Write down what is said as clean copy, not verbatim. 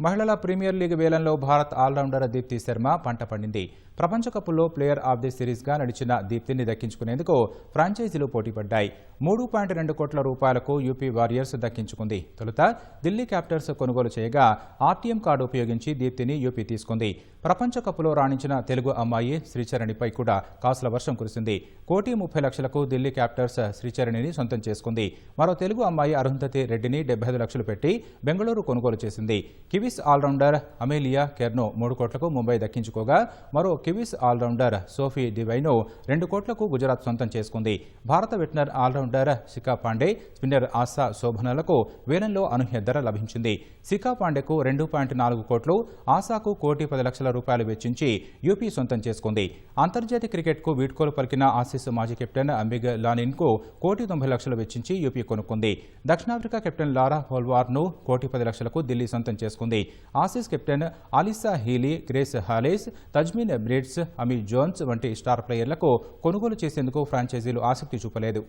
మహిళల premier league వేలంలో Bharat allrounder Deepti Sharma పంట పండింది. ప్రపంచ కప్లో ప్లేయర్ ఆఫ్ ది సిరీస్గా నడిచిన దీప్తిని దక్కించుకునేందుకు ఫ్రాంచైజీలు పోటీపడ్డాయి. 3.2 కోట్ల రూపాయలకు యూపీ వారియర్స్ దక్కించుకుంది. తొలుత ఢిల్లీ క్యాపిటల్స్ కొనుగోలు చేయగా ఆర్టీఎం కార్డు ఉపయోగించి దీప్తిని యూపీ తీసుకుంది. ప్రపంచ కప్లో రాణించిన తెలుగు అమ్మాయి శ్రీచరణిపై కూడా కాసుల వర్షం కురిసింది. 1,30,00,000కు ఢిల్లీ క్యాపిటల్స్ శ్రీచరణిని సొంతం చేసుకుంది. మరో తెలుగు అమ్మాయి అరుంధతి రెడ్డిని 75 లక్షలు పెట్టి బెంగళూరు కొనుగోలు చేసింది. కివీస్ ఆల్రౌండర్ అమేలియా కెర్నో 3 కోట్లకు ముంబై దక్కించుకోగా మరో కివీస్ ఆల్రౌండర్ సోఫీ డివైనో 2 కోట్లకు గుజరాత్ సొంతం చేసుకుంది. భారత వెటనర్ ఆల్రౌండర్ శిఖా పాండే, స్పిన్నర్ ఆశా శోభనలకు వేలంలో అనూహ్య ధర లభించింది. శిఖా పాండేకు 2.4 కోట్లు, ఆశాకు 1,10,00,000 రూపాయలు వెచ్చించి యూపీ సొంతం చేసుకుంది. అంతర్జాతీయ క్రికెట్కు వీడ్కోలు పలికిన ఆసీస్ మాజీ కెప్టెన్ అంబిగ్ లానిన్కు 1,90,00,000 వెచ్చించి యూపీ కొనుక్కుంది. దక్షిణాఫ్రికా కెప్టెన్ లారా హోల్వార్ను 1,10,00,000కు ఢిల్లీ సొంతం చేసుకుంది. Aussies captain Alyssa Healy, Grace హాలేస్, తజ్మిన్ బ్రిడ్స్, అమీ జోన్స్ వంటి స్టార్ ప్లేయర్లకు కొనుగోలు చేసేందుకు ఫ్రాంచైజీలు ఆసక్తి చూపలేదు.